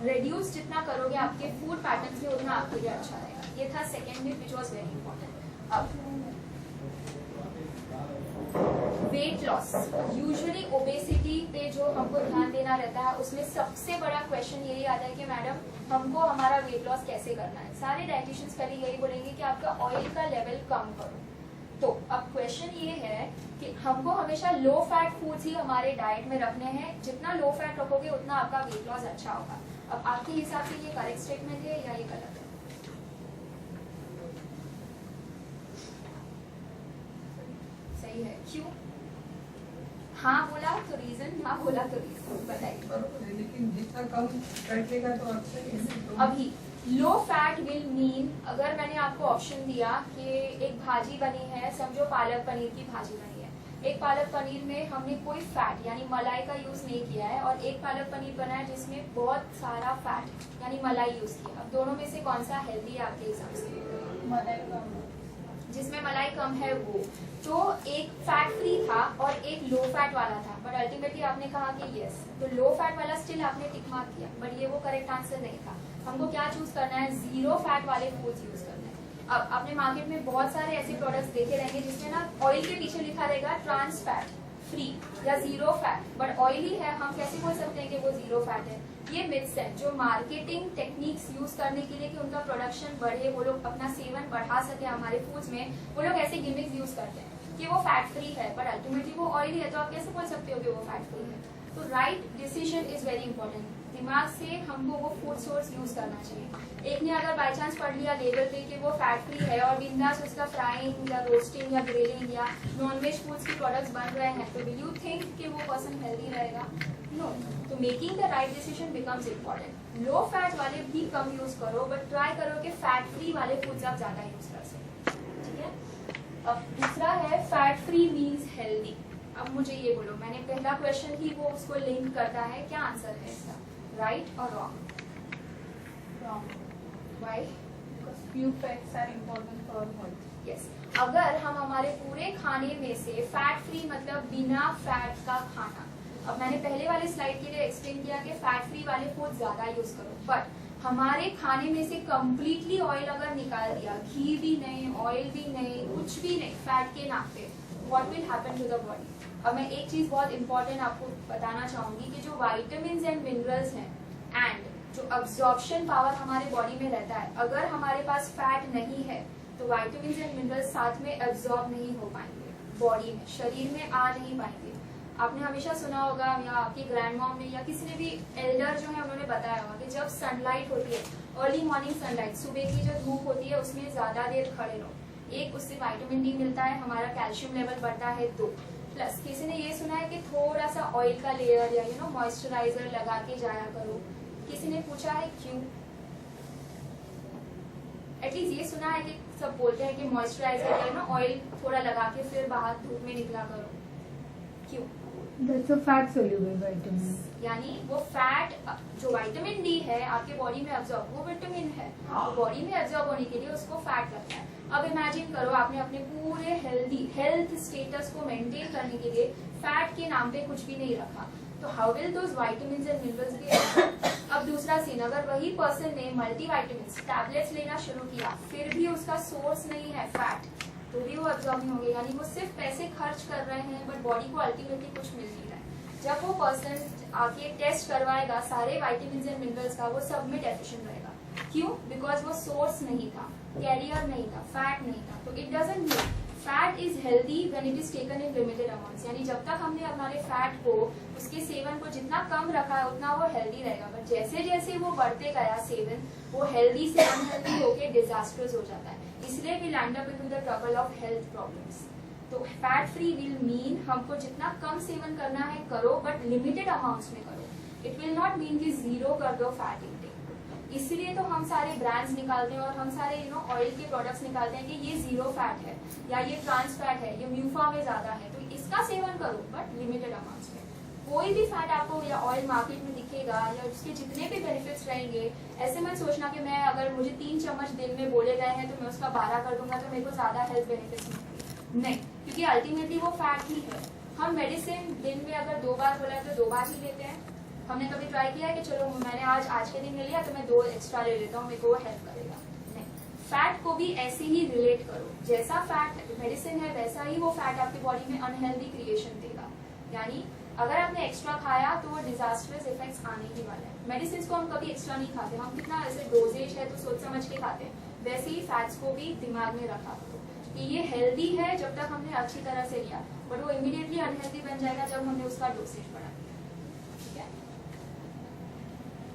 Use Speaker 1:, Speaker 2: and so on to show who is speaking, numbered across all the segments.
Speaker 1: Reduce जितना करोगे आपके फूड पैटर्न से उतना आपके लिए अच्छा रहेगा। ये था second myth which was very important. अब वेट लॉस, यूजुअली ओबेसिटी पे जो हमको ध्यान देना रहता है उसमें सबसे बड़ा क्वेश्चन यही आता है कि मैडम हमको हमारा वेट लॉस कैसे करना है। सारे डाइटिशियंस पहले यही बोलेंगे कि आपका ऑयल का लेवल कम करो। तो अब क्वेश्चन ये है कि हमको हमेशा लो फैट फूड्स ही हमारे डाइट में रखने हैं। जितना लो फैट रखोगे उतना आपका वेट लॉस अच्छा होगा। अब आपके हिसाब से ये करेक्ट स्टेटमेंट है या ये गलत है? सही है। क्यों? हाँ बोला तो रीजन, ना बोला तो रीजन बताइए।
Speaker 2: लेकिन जितना कम बैठेगा तो अच्छा।
Speaker 1: अभी लो फैट विल मीन, अगर मैंने आपको ऑप्शन दिया कि एक भाजी बनी है, समझो पालक पनीर की भाजी बनी है, एक पालक पनीर में हमने कोई फैट यानी मलाई का यूज नहीं किया है और एक पालक पनीर बना है जिसमें बहुत सारा फैट यानी मलाई यूज किया। अब दोनों में से कौन सा हेल्दी है आपके हिसाब से?
Speaker 2: मलाई कम,
Speaker 1: जिसमें मलाई कम है वो। तो एक फैट फ्री था और एक लो फैट वाला था, बट अल्टीमेटली आपने कहा कि यस, तो लो फैट वाला स्टिल आपने टिक मार्क किया, बट ये वो करेक्ट आंसर नहीं था। हमको क्या चूज करना है? जीरो फैट वाले फूड्स यूज करना है। अब आपने मार्केट में बहुत सारे ऐसे प्रोडक्ट्स देखे रहेंगे जिसमें ना ऑयल के पीछे लिखा रहेगा ट्रांस फैट फ्री या जीरो फैट, बट ऑयली है, हम कैसे बोल सकते हैं कि वो जीरो फैट है? ये मिथ्स है जो मार्केटिंग टेक्निक्स यूज करने के लिए कि उनका प्रोडक्शन बढ़े, वो लोग अपना सेवन बढ़ा सके हमारे फूड्स में, वो लोग ऐसे गिमिक्स यूज करते हैं कि वो फैट फ्री है, बट अल्टीमेटली वो ऑयली है। तो आप कैसे बोल सकते हो कि वो फैट फ्री है? तो right decision is very important. दिमाग से हमको वो फूड सोर्स यूज करना चाहिए। एक ने अगर बाय चांस पढ़ लिया लेबल पे कि वो फैट फ्री है और बिंदास उसका फ्राइंग या रोस्टिंग या ग्रिलिंग या नॉनवेज फूड्स के प्रोडक्ट्स बन रहे हैं, तो विल यू थिंक कि वो पर्सन हेल्दी रहेगा? नो। तो making the right decision becomes important. Low fat वाले भी कम यूज करो, बट ट्राई करो कि फैट फ्री वाले फूड्स आप ज्यादा यूज कर सको। ठीक है। अब दूसरा है फैट फ्री मीन्स हेल्दी। अब मुझे ये बोलो, मैंने पहला क्वेश्चन ही वो उसको लिंक करता है, क्या आंसर है इसका? राइट और wrong?
Speaker 2: Wrong.
Speaker 1: Why?
Speaker 2: Because few fats are important for health.
Speaker 1: Yes. अगर हम हमारे पूरे खाने में से फैट फ्री मतलब बिना फैट का खाना, अब मैंने पहले वाले स्लाइड के लिए एक्सप्लेन किया कि फैट फ्री वाले फूड ज्यादा यूज करो, बट हमारे खाने में से कंप्लीटली ऑयल अगर निकाल दिया, घी भी नहीं, ऑयल भी नहीं, कुछ भी नहीं, फैट के नाम पे, what will happen to the body? अब मैं एक चीज बहुत इंपॉर्टेंट आपको बताना चाहूंगी कि जो वाइटामिन एंड मिनरल्स हैं एंड जो अब्जॉर्प्शन पावर हमारे बॉडी में रहता है, अगर हमारे पास फैट नहीं है तो वाइटामिन एंड मिनरल्स साथ में एब्जॉर्ब नहीं हो पाएंगे बॉडी में, शरीर में आ नहीं पाएंगे। आपने हमेशा सुना होगा या आपकी ग्रैंड मॉम ने या किसी ने भी एल्डर जो है उन्होंने बताया होगा कि जब सनलाइट होती है, अर्ली मॉर्निंग सनलाइट, सुबह की जो धूप होती है उसमें ज्यादा देर खड़े रहो, एक उससे विटामिन डी मिलता है, हमारा कैल्शियम लेवल बढ़ता है, 2 प्लस किसी ने ये सुना है कि थोड़ा सा ऑयल का लेयर या मॉइस्चराइजर लगा के जाया करो। किसी ने पूछा है क्यों? एटलीस्ट ये सुना है कि सब बोलते हैं कि मॉइस्चराइजर या ऑयल थोड़ा लगा के फिर बाहर धूप में निकला करो। क्यों?
Speaker 2: That's a fat soluble vitamin.
Speaker 1: यानी वो फैट जो विटामिन डी है आपके बॉडी में एब्जॉर्ब, वो विटामिन है, तो बॉडी में एब्जॉर्ब होने के लिए उसको फैट लगता है। अब इमेजिन करो आपने अपने पूरे हेल्थ स्टेटस को मेंटेन करने के लिए फैट के नाम पे कुछ भी नहीं रखा, तो how will those vitamins and minerals be? अब दूसरा सीन, अगर वही पर्सन ने मल्टीविटामिन्स टैबलेट्स लेना शुरू किया, फिर भी उसका सोर्स नहीं है फैट, तो भी वो एब्जॉर्ब नहीं होंगे, यानी वो सिर्फ पैसे खर्च कर रहे हैं बट बॉडी को अल्टीमेटली कुछ मिल नहीं रहा है। जब वो पर्सन आके टेस्ट करवाएगा सारे विटामिन्स एंड मिनरल्स का, वो सब में डेफिशिएंट रहेगा। क्यों? बिकॉज वो सोर्स नहीं था, कैरियर नहीं था, फैट नहीं था। तो it doesn't mean fat is healthy when it is taken in limited amounts, यानी जब तक हमने हमारे फैट को, उसके सेवन को जितना कम रखा है उतना वो हेल्दी रहेगा, बट जैसे जैसे वो बढ़ते गया सेवन, वो हेल्दी से अनहेल्दी होके डिजास्टर्स हो जाता है। इसलिए we land up into the trouble of health problems. तो फैट फ्री विल मीन हमको जितना कम सेवन करना है करो, बट लिमिटेड अमाउंट्स में करो। इट विल नॉट मीन कि जीरो कर दो फैट इंटेक। इसलिए तो हम सारे ब्रांड्स निकालते हैं और हम सारे ऑयल के प्रोडक्ट्स निकालते हैं कि ये जीरो फैट है या ये ट्रांस फैट है, ये म्यूफा में ज्यादा है, तो इसका सेवन करो बट लिमिटेड अमाउंट्स में। कोई भी फैट आपको या ऑयल मार्केट में दिखेगा या उसके जितने भी बेनिफिट्स रहेंगे, ऐसे मत सोचना कि मैं अगर मुझे 3 चम्मच दिन में बोले गए हैं तो मैं उसका 12 कर दूंगा तो मेरे को ज्यादा हेल्थ बेनिफिट्स मिलेंगे। नहीं, क्योंकि अल्टीमेटली वो फैट ही है। हम मेडिसिन दिन में अगर 2 बार बोला है तो 2 बार ही लेते हैं, हमने कभी ट्राई किया है कि चलो मैंने आज के दिन ले लिया तो मैं 2 एक्स्ट्रा ले लेता हूँ, मेरे को वो हेल्प करेगा? नहीं। फैट को भी ऐसे ही रिलेट करो, जैसा फैट मेडिसिन है वैसा ही वो फैट आपकी बॉडी में अनहेल्दी क्रिएशन देगा। यानी अगर आपने एक्स्ट्रा खाया तो वो डिजास्टर्स इफेक्ट्स आने ही वाले हैं। मेडिसिन को हम कभी एक्स्ट्रा नहीं खाते, हम कितना ऐसे डोजेज है तो सोच समझ के खाते हैं। वैसे ही फैट्स को भी दिमाग में रखा करो कि ये हेल्दी है जब तक हमने अच्छी तरह से लिया, बट वो इमीडिएटली अनहेल्दी बन जाएगा जब हमने उसका डोसेज बढ़ा दिया। ठीक है,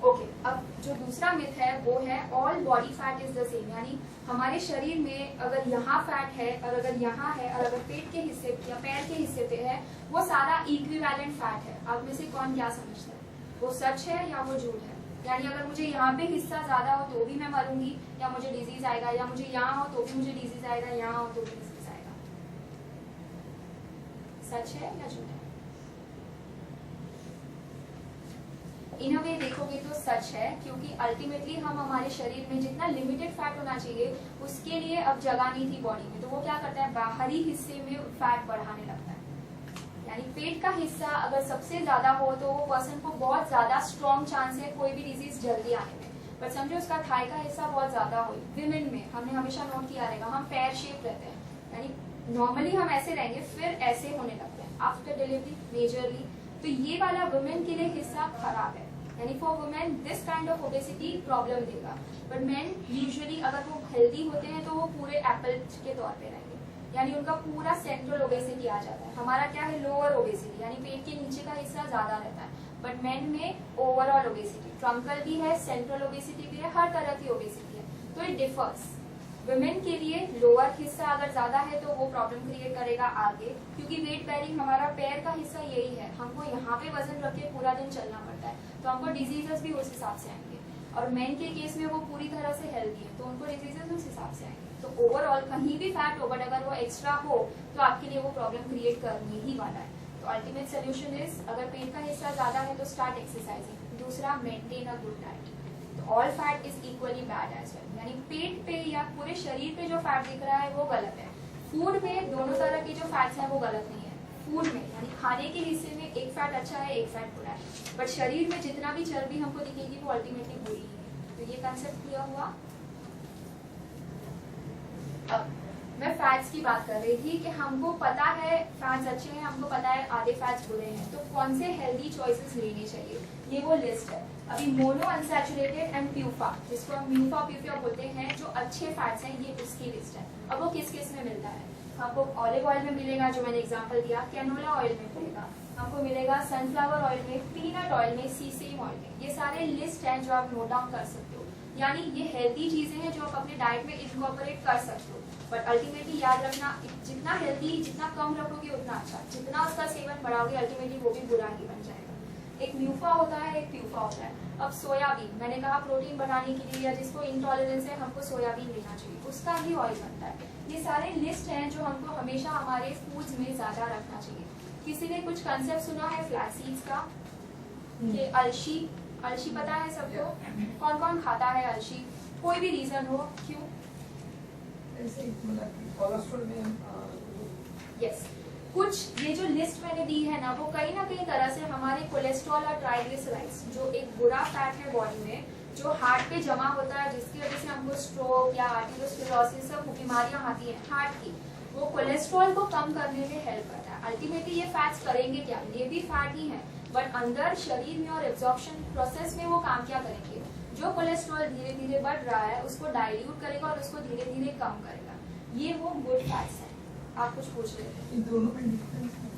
Speaker 1: ओके। अब जो दूसरा मिथ है वो है all body fat is the same, यानी हमारे शरीर में अगर यहाँ फैट है और अगर यहाँ है और अगर पेट के हिस्से या पैर के हिस्से पे है, वो सारा इक्विवेलेंट फैट है। आप में से कौन क्या समझता है? वो सच है या वो झूठ है? यानी अगर मुझे यहाँ पे हिस्सा ज्यादा हो तो भी मैं मरूंगी या मुझे डिजीज आएगा, या मुझे यहाँ हो तो भी मुझे डिजीज आएगा, यहाँ हो तो भी डिजीज आएगा। सच है या झूठ है? इन अ वे देखोगे तो सच है, क्योंकि अल्टीमेटली हम हमारे शरीर में जितना लिमिटेड फैट होना चाहिए उसके लिए अब जगह नहीं थी बॉडी में, तो वो क्या करता है बाहरी हिस्से में फैट बढ़ाने लगता है। यानी पेट का हिस्सा अगर सबसे ज्यादा हो तो वो पर्सन को बहुत ज्यादा स्ट्रॉन्ग चांस है कोई भी डिजीज जल्दी आने में। बट समझो उसका थाई का हिस्सा बहुत ज्यादा हो, विमेन में हमने हमेशा नोट किया रहेगा हम पेयर शेप रहते हैं, यानी नॉर्मली हम ऐसे रहेंगे फिर ऐसे होने लगते हैं आफ्टर डिलीवरी मेजरली, तो ये वाला वुमेन के लिए हिस्सा खराब है। यानी for women this kind of obesity problem देगा, बट मेन यूजुअली अगर वो हेल्दी होते हैं तो वो पूरे एप्पल के तौर पे रहेंगे, यानी उनका पूरा सेंट्रल ओबेसिटी आ जाता है। हमारा क्या है लोअर ओबेसिटी, यानी पेट के नीचे का हिस्सा ज्यादा रहता है, बट मेन में ओवरऑल ओबेसिटी, ट्रंकल भी है, सेंट्रल ओबेसिटी भी है, हर तरह की ओबेसिटी है, तो इट डिफर्स। वुमेन के लिए लोअर हिस्सा अगर ज्यादा है तो वो प्रॉब्लम क्रिएट करेगा आगे, क्योंकि वेट बेरिंग हमारा पैर का हिस्सा यही है, हमको यहाँ पे वजन रख के पूरा दिन चलना पड़ता है, तो हमको डिजीजेस भी उस हिसाब से आएंगे। और मेन के केस में वो पूरी तरह से हेल्दी है तो उनको डिजीजेस उस हिसाब से आएंगे। तो ओवरऑल कहीं भी फैट हो बट अगर वो एक्स्ट्रा हो तो आपके लिए वो प्रॉब्लम क्रिएट करने ही वाला है। तो अल्टीमेट सोल्यूशन इज अगर पेट का हिस्सा ज्यादा है तो स्टार्ट एक्सरसाइजिंग। दूसरा, मेंटेन अ गुड डाइट। तो all fat is equally bad as well, यानी पेट पे या पूरे शरीर पे जो फैट दिख रहा है वो गलत है। फूड में दोनों तरह के जो फैट्स हैं वो गलत नहीं है। फूड में यानी खाने के हिस्से में एक फैट अच्छा है एक फैट बुरा है, बट शरीर में जितना भी चर्बी हमको दिखेगी वो अल्टीमेटली बुरी है। तो ये कंसेप्ट क्लियर हुआ। अब मैं फैट्स की बात कर रही थी कि हमको पता है फैट्स अच्छे हैं, हमको पता है आधे फैट्स बुरे हैं, तो कौन से हेल्दी चॉइसेस लेने चाहिए, ये वो लिस्ट है। अभी मोनो अनसैचुरेटेड एंड प्यूफा, जिसको हम म्यूफा प्यूफा बोलते हैं, जो अच्छे फैट्स हैं ये उसकी लिस्ट है। अब वो किस किस में मिलता है? हमको ऑलिव ऑयल में मिलेगा जो मैंने एग्जांपल दिया, कैनोला ऑयल में मिलेगा, हमको मिलेगा सनफ्लावर ऑयल में, पीनट ऑयल में, सीसेम ऑयल में। ये सारे लिस्ट हैं जो आप नोट डाउन कर सकते हो, यानी ये हेल्दी चीजें हैं जो आप अपने डाइट में इनकॉर्पोरेट कर सकते हो। बट अल्टीमेटली याद रखना, जितना हेल्दी जितना कम रखोगे उतना अच्छा, जितना उसका सेवन बढ़ाओगे अल्टीमेटली वो भी बुरा ही बन जाएगा। एक म्यूफा होता है एक प्यूफा होता है। अब सोयाबीन, मैंने कहा प्रोटीन बढ़ाने के लिए या जिसको इंटॉलरेंस है हमको सोयाबीन लेना चाहिए, उसका भी ऑयल बनता है। ये सारे लिस्ट हैं जो हमको हमेशा हमारे फूड्स में ज्यादा रखना चाहिए। किसी ने कुछ कंसेप्ट सुना है फ्लैक्स सीड्स का, कि अलसी, अलसी पता है सबको? कौन कौन खाता है अलसी? कोई भी रीजन हो, क्यों? यस, कुछ ये जो लिस्ट मैंने दी है ना वो कहीं ना कहीं तरह से हमारे कोलेस्ट्रॉल और ट्राइग्लिसराइड्स, जो एक बुरा फैट है बॉडी में, जो हार्ट पे जमा होता है, जिसकी वजह से हमको स्ट्रोक या आर्टेरियोस्क्लेरोसिस सब बीमारियां आती हैं हार्ट की, वो कोलेस्ट्रॉल को कम करने में हेल्प करता है। अल्टीमेटली ये फैट्स करेंगे क्या? ये भी फैट ही है, बट अंदर शरीर में और एब्जॉर्प्शन प्रोसेस में वो काम क्या करेंगे? जो कोलेस्ट्रॉल धीरे धीरे बढ़ रहा है उसको डाइल्यूट करेगा और उसको धीरे धीरे कम करेगा। ये वो गुड फैट्स है। आप कुछ पूछ रहे थे?
Speaker 3: इन दोनों में डिफरेंस है?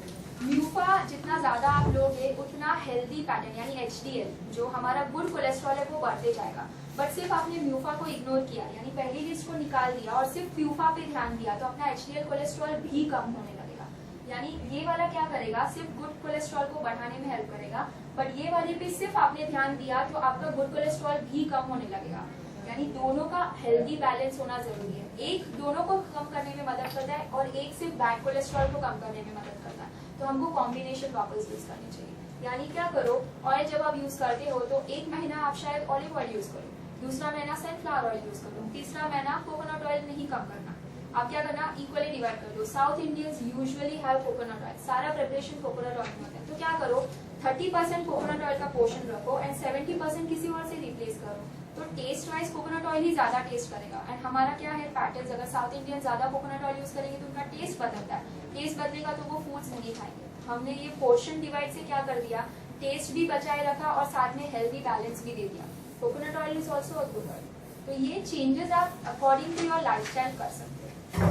Speaker 1: म्यूफा जितना ज्यादा आप लोगे उतना हेल्दी पैटर्न यानी एचडीएल जो हमारा गुड कोलेस्ट्रॉल है वो बढ़ते जाएगा। बट सिर्फ आपने म्यूफा को इग्नोर किया, यानी पहली लिस्ट को निकाल दिया और सिर्फ प्यूफा पे ध्यान दिया, तो अपना एचडीएल कोलेस्ट्रॉल भी कम होने लगेगा। यानी ये वाला क्या करेगा? सिर्फ गुड कोलेस्ट्रॉल को बढ़ाने में हेल्प करेगा, बट ये वाले पे सिर्फ आपने ध्यान दिया तो आपका गुड कोलेस्ट्रॉल भी कम होने लगेगा। यानी दोनों का हेल्दी बैलेंस होना जरूरी है। एक दोनों को कम करने में मदद करता है और एक सिर्फ बैड कोलेस्ट्रॉल को कम करने में मदद करता है, तो हमको कॉम्बिनेशन वापस यूज करनी चाहिए। यानी क्या करो, ऑयल जब आप यूज करते हो तो एक महीना आप शायद ऑलिव ऑयल यूज करो, दूसरा महीना सनफ्लावर ऑयल यूज करो, तीसरा महीना कोकोनट ऑयल नहीं कम करना। आप क्या करना, इक्वली डिवाइड कर दो। South Indians usually have coconut oil, सारा प्रिपरेशन कोकोनट ऑयल में होता है, तो क्या करो 30% कोकोनट ऑयल का पोर्शन रखो एंड 70% किसी और से रिप्लेस करो, तो टेस्ट वाइज कोकोनट ऑयल ही ज्यादा टेस्ट करेगा। एंड हमारा क्या है पैटर्न, अगर साउथ इंडियन ज्यादा कोकोनट ऑयल यूज करेंगे तो उनका टेस्ट बदलता है, टेस्ट बदलेगा तो वो फूड्स नहीं खाएंगे। हमने ये पोर्शन डिवाइड से क्या कर दिया, टेस्ट भी बचाए रखा और साथ में हेल्दी बैलेंस भी दे दिया। Coconut oil is also a good oil. तो ये चेंजेस आप अकॉर्डिंग टू योर लाइफस्टाइल कर सकते हैं।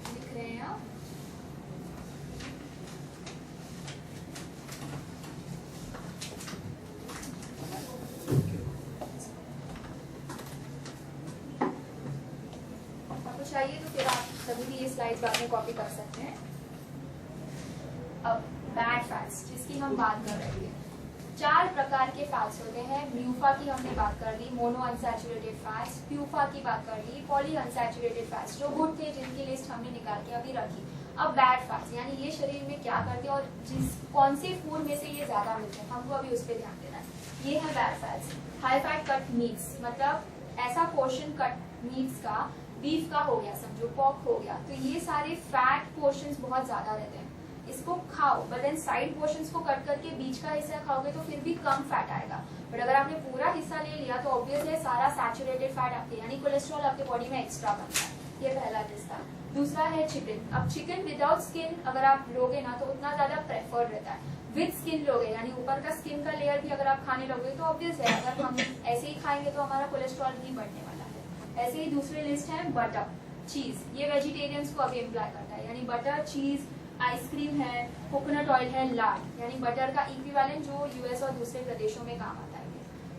Speaker 1: दिख रहे हैं आप? आपको चाहिए तो फिर आप कभी भी ये स्लाइड्स बाद में कॉपी कर सकते हैं। अब बैड फैट्स जिसकी हम बात कर रहे थे, 4 प्रकार के फैट्स होते हैं। म्यूफा की हमने बात कर ली, मोनो अनसैचुरेटेड फैट्स, प्यूफा की बात कर ली, पॉली अनसैचुरेटेड फैट्स जो गुड थे जिनकी लिस्ट हमने निकाल के अभी रखी। अब बैड फैट्स यानी ये शरीर में क्या करते हैं और कौन से फूड में से ये ज्यादा मिलते हैं, हमको अभी उस पर ध्यान देना है। ये है bad fats. High fat cut meets, मतलब ऐसा पोर्शन कट मीट्स का, बीफ का हो गया, समझो पॉर्क हो गया, तो ये सारे फैट पोर्शंस बहुत ज्यादा रहते हैं। इसको खाओ बट देन साइड पोर्शंस को कट करके बीच का हिस्सा खाओगे तो फिर भी कम फैट आएगा। बट अगर आपने पूरा हिस्सा ले लिया तो ऑब्वियसली सारा सैचुरेटेड फैट आपके यानी कोलेस्ट्रॉल आपके बॉडी में एक्स्ट्रा बनता है। ये पहला हिस्सा। दूसरा है चिकन। अब चिकन विदाउट स्किन अगर आप लोगे ना तो उतना ज्यादा प्रेफर्ड रहता है। विद स्किन लोगे यानी ऊपर का स्किन का लेयर भी अगर आप खाने लोगे तो ऑब्वियस है अगर हम ऐसे ही खाएंगे तो हमारा कोलेस्ट्रॉल भी बढ़ने वाला है। ऐसे ही दूसरी लिस्ट है बटर, चीज। ये वेजिटेरियंस को अभी इम्प्लाई करता है यानी बटर, चीज, आइसक्रीम है, कोकोनट ऑयल है, लाड यानी बटर का इक्विवेलेंट जो यूएस और दूसरे प्रदेशों में काम आता है।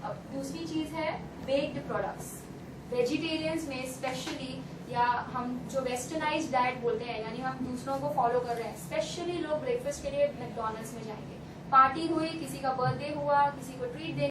Speaker 1: अब दूसरी चीज है बेक्ड प्रोडक्ट्स। वेजिटेरियंस में स्पेशली, या हम जो वेस्टर्नाइज्ड डाइट बोलते हैं यानी हम दूसरों को फॉलो कर रहे हैं, स्पेशली लोग ब्रेकफास्ट के लिए मैकडॉनल्ड्स में जाएंगे। पार्टी हुई, किसी का बर्थडे हुआ, किसी को ट्रीट देने